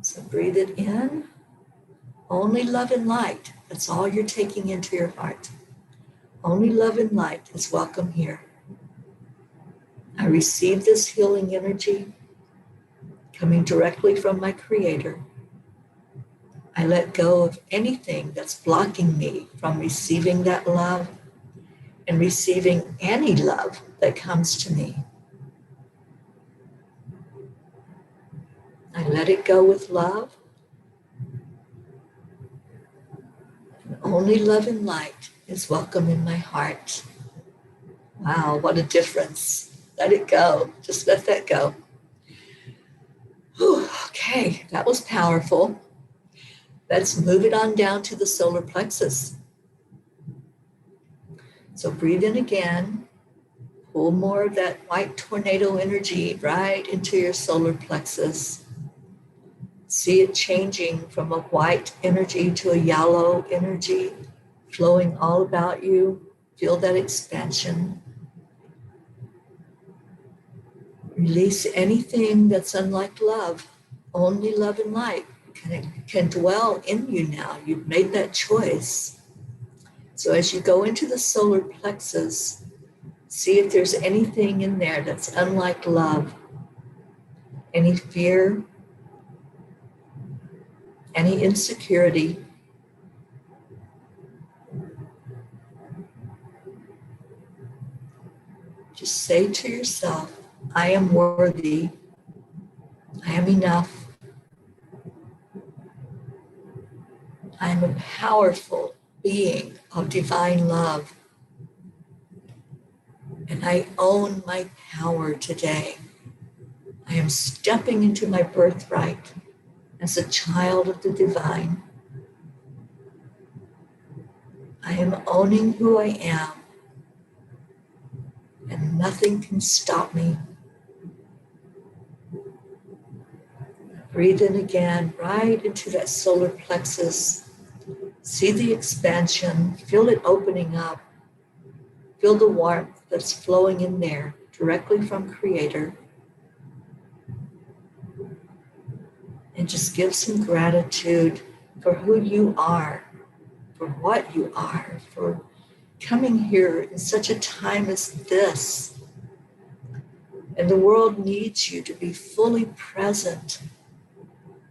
So breathe it in. Only love and light. That's all you're taking into your heart. Only love and light is welcome here. I receive this healing energy coming directly from my Creator. I let go of anything that's blocking me from receiving that love and receiving any love that comes to me. I let it go with love. And only love and light is welcome in my heart. Wow, what a difference. Let it go. Just let that go. Whew, okay, that was powerful. Let's move it on down to the solar plexus. So breathe in again. Pull more of that white tornado energy right into your solar plexus. See it changing from a white energy to a yellow energy, flowing all about you. Feel that expansion. Release anything that's unlike love. Only love and light can dwell in you now. You've made that choice. So as you go into the solar plexus, see if there's anything in there that's unlike love. Any fear, any insecurity. Just say to yourself, I am worthy. I am enough. I am a powerful being of divine love. And I own my power today. I am stepping into my birthright as a child of the divine. I am owning who I am, and nothing can stop me. Breathe in again, right into that solar plexus. See the expansion, feel it opening up. Feel the warmth that's flowing in there directly from Creator. And just give some gratitude for who you are, for what you are, for coming here in such a time as this. And the world needs you to be fully present.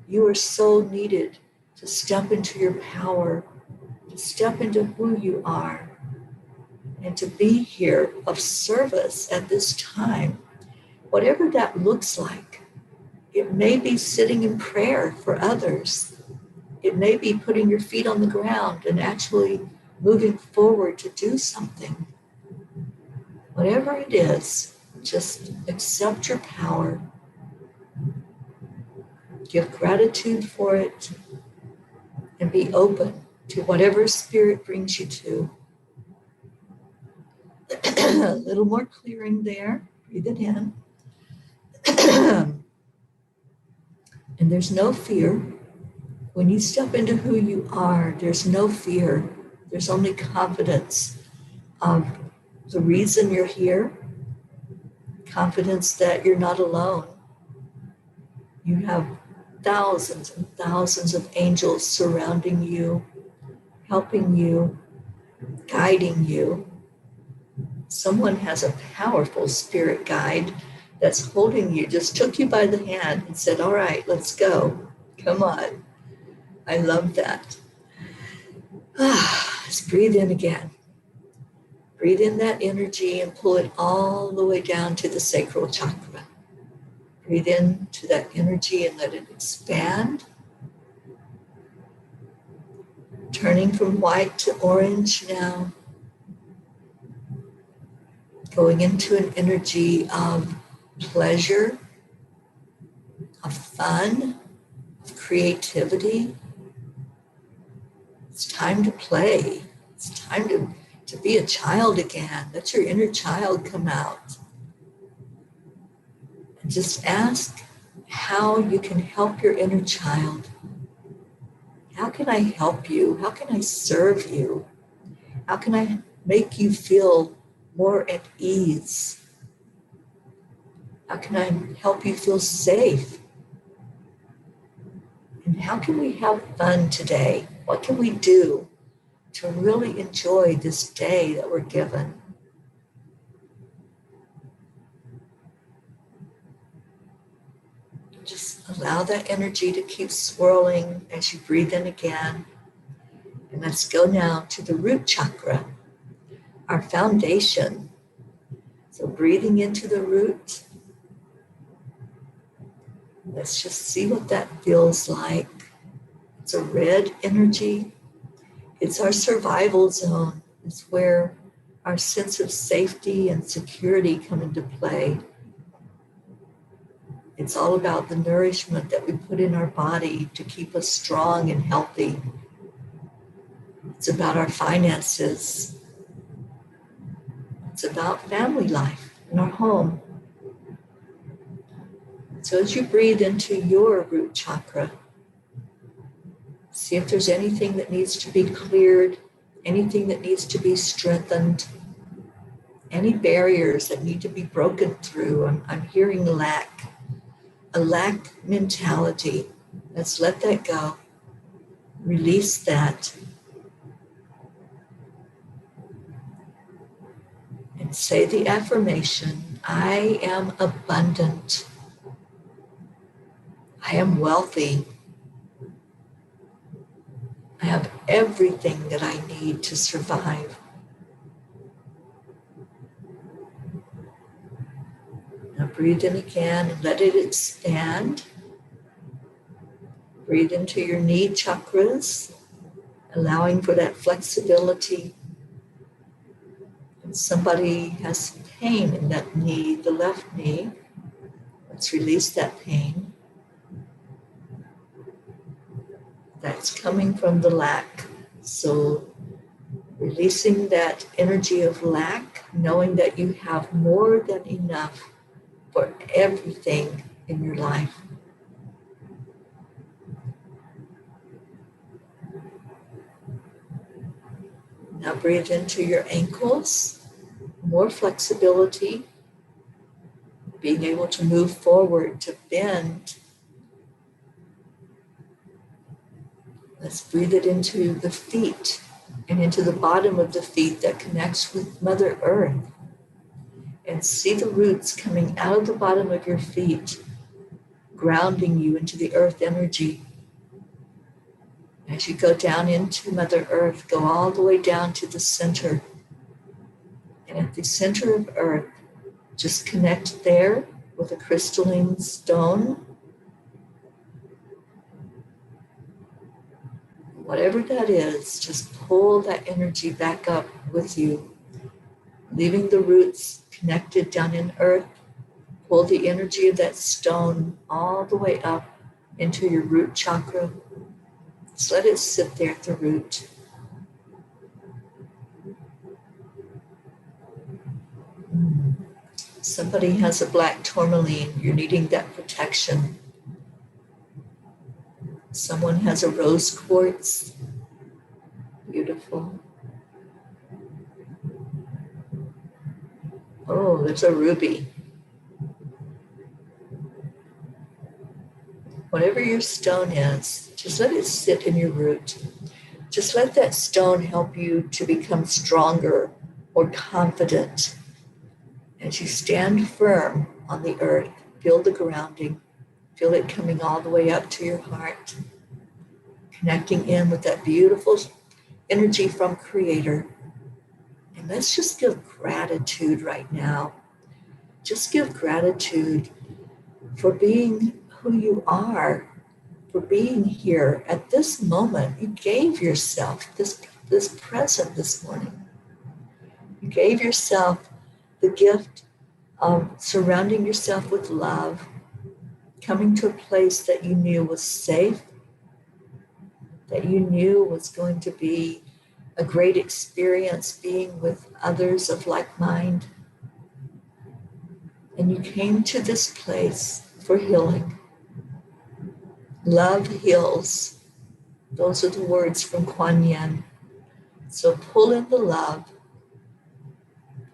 You are so needed to step into your power, to step into who you are, and to be here of service at this time, whatever that looks like. It may be sitting in prayer for others. It may be putting your feet on the ground and actually moving forward to do something. Whatever it is, just accept your power. Give gratitude for it and be open to whatever spirit brings you to. A little more clearing there. Breathe it in. And there's no fear. When you step into who you are, there's no fear. There's only confidence of the reason you're here, confidence that you're not alone. You have thousands and thousands of angels surrounding you, helping you, guiding you. Someone has a powerful spirit guide that's holding you, just took you by the hand and said, all right, let's go. Come on. I love that. Let's breathe in again. Breathe in that energy and pull it all the way down to the sacral chakra. Breathe into that energy and let it expand. Turning from white to orange now. Going into an energy of pleasure, of fun, of creativity. It's time to play. It's time to be a child again. Let your inner child come out. And just ask how you can help your inner child. How can I help you? How can I serve you? How can I make you feel more at ease? How can I help you feel safe? And how can we have fun today? What can we do to really enjoy this day that we're given? Just allow that energy to keep swirling as you breathe in again. And let's go now to the root chakra, our foundation. So breathing into the root. Let's just see what that feels like. It's a red energy. It's our survival zone. It's where our sense of safety and security come into play. It's all about the nourishment that we put in our body to keep us strong and healthy. It's about our finances. It's about family life in our home. So as you breathe into your root chakra, see if there's anything that needs to be cleared, anything that needs to be strengthened, any barriers that need to be broken through. I'm hearing lack, a lack mentality. Let's let that go. Release that. And say the affirmation, I am abundant. I am wealthy. I have everything that I need to survive. Now breathe in again and let it expand. Breathe into your knee chakras, allowing for that flexibility. If somebody has pain in that knee, the left knee, let's release that pain. That's coming from the lack. So releasing that energy of lack, knowing that you have more than enough for everything in your life. Now breathe into your ankles, more flexibility, being able to move forward, to bend. Let's breathe it into the feet and into the bottom of the feet that connects with Mother Earth. And see the roots coming out of the bottom of your feet, grounding you into the earth energy. As you go down into Mother Earth, go all the way down to the center. And at the center of Earth, just connect there with a crystalline stone. Whatever that is, just pull that energy back up with you, leaving the roots connected down in earth. Pull the energy of that stone all the way up into your root chakra. Just let it sit there at the root. Somebody has a black tourmaline. You're needing that protection. Someone has a rose quartz. Beautiful. Oh, there's a ruby. Whatever your stone is, just let it sit in your root. Just let that stone help you to become stronger or confident. As you stand firm on the earth, feel the grounding. Feel it coming all the way up to your heart, connecting in with that beautiful energy from Creator. And let's just give gratitude right now. Just give gratitude for being who you are, for being here at this moment. You gave yourself this present this morning. You gave yourself the gift of surrounding yourself with love, coming to a place that you knew was safe, that you knew was going to be a great experience being with others of like mind. And you came to this place for healing. Love heals. Those are the words from Kuan Yin. So pull in the love.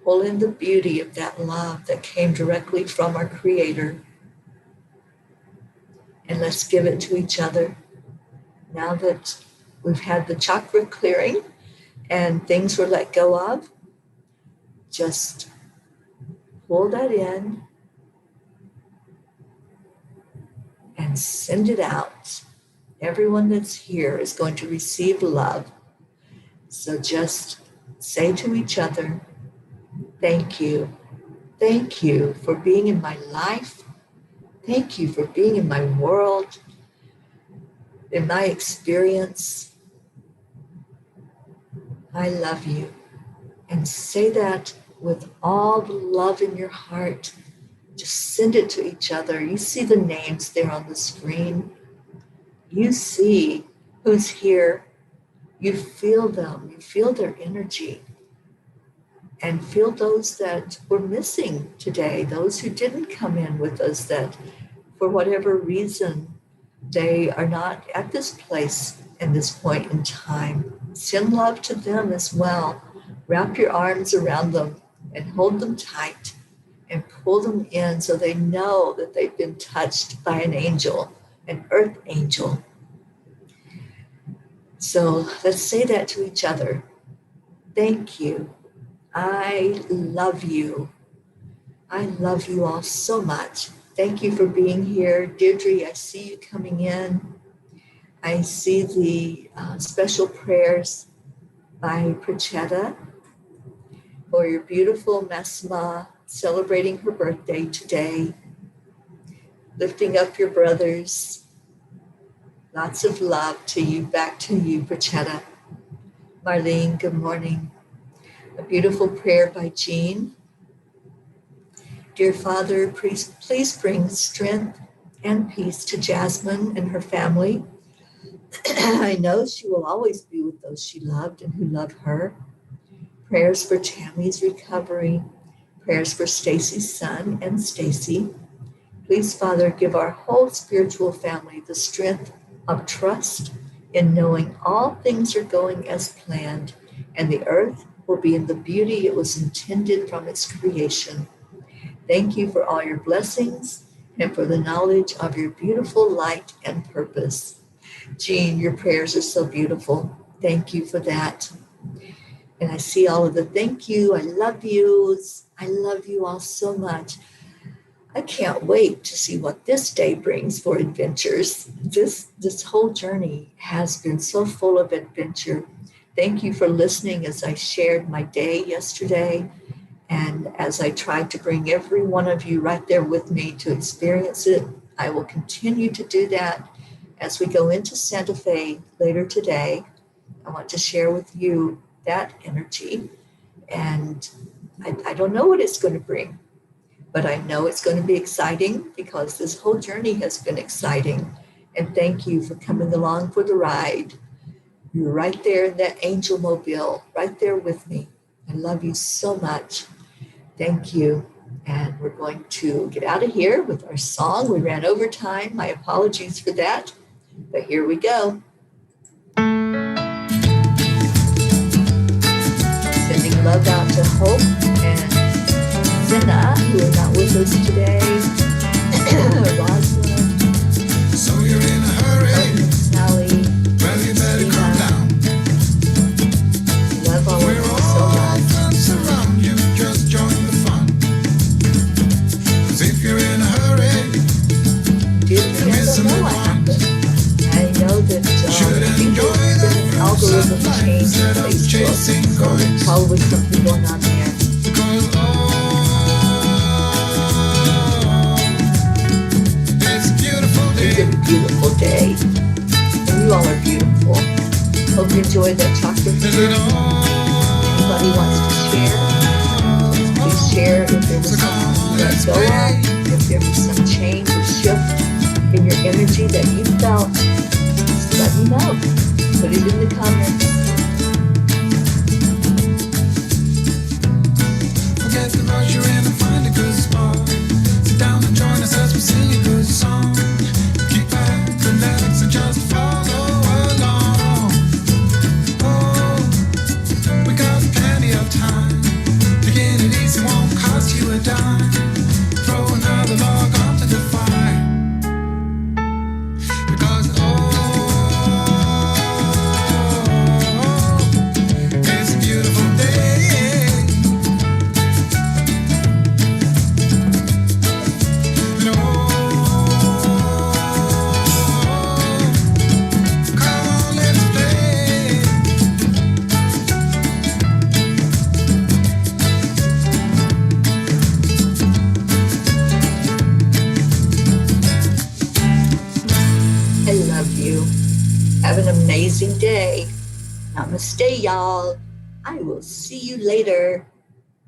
Pull in the beauty of that love that came directly from our Creator. And let's give it to each other. Now that we've had the chakra clearing and things were let go of, just pull that in and send it out. Everyone that's here is going to receive love. So just say to each other, thank you. Thank you for being in my life. Thank you for being in my world, in my experience. I love you. And say that with all the love in your heart. Just send it to each other. You see the names there on the screen. You see who's here. You feel them. You feel their energy. And feel those that were missing today, those who didn't come in with us, that for whatever reason, they are not at this place in this point in time. Send love to them as well. Wrap your arms around them and hold them tight and pull them in so they know that they've been touched by an angel, an earth angel. So let's say that to each other. Thank you. I love you. I love you all so much. Thank you for being here. Deirdre, I see you coming in. I see the special prayers by Prachetta for your beautiful Mesma celebrating her birthday today. Lifting up your brothers. Lots of love to you. Back to you, Prachetta. Marlene, good morning. A beautiful prayer by Jean. Dear Father, please bring strength and peace to Jasmine and her family. I know she will always be with those she loved and who love her. Prayers for Tammy's recovery. Prayers for Stacy's son and Stacy. Please, Father, give our whole spiritual family the strength of trust in knowing all things are going as planned and the earth will be in the beauty it was intended from its creation. Thank you for all your blessings and for the knowledge of your beautiful light and purpose. Jean, your prayers are so beautiful. Thank you for that. And I see all of the thank you. I love yous. I love you all so much. I can't wait to see what this day brings for adventures. This whole journey has been so full of adventure. Thank you for listening as I shared my day yesterday and as I tried to bring every one of you right there with me to experience it. I will continue to do that As we go into Santa Fe later today, I want to share with you that energy. And I don't know what it's going to bring, but I know it's going to be exciting because this whole journey has been exciting. And thank you for coming along for the ride. You're right there in that angel mobile, right there with me. I love you so much. Thank you. And we're going to get out of here with our song. We ran over time. My apologies for that. But here we go. Sending love out to Hope and Zena, who are not with us today. Rosalind. So you're in a hurry. Sally. Well, you better calm down. Love all of We're you so all much. fence around you. Just join the fun. 'Cause if you're in a hurry, Dear me, I don't know what happened. I know that should I think enjoy there's the been an fruits algorithm of life change instead on of Facebook. chasing So there's coins. probably something going on there. Because it's a beautiful It's day. a beautiful day. And you all are beautiful. Hope you enjoy that chocolate Is cake. it all? Anybody wants to share, please share if there was something you let go of, if there was some change or shift in your energy that you felt, just let me know. Put it in the comments. Forget the rush you're in and find a good spot. Sit down and join us as we sing a good song. Keep back, relax, and just follow along. Oh, we got plenty of time. Taking it easy won't cost you a dime. Throw another log onto the fire. Because it's a beautiful day. No, come on, let's play. I love you. Have an amazing day. Namaste, y'all. I will see you later.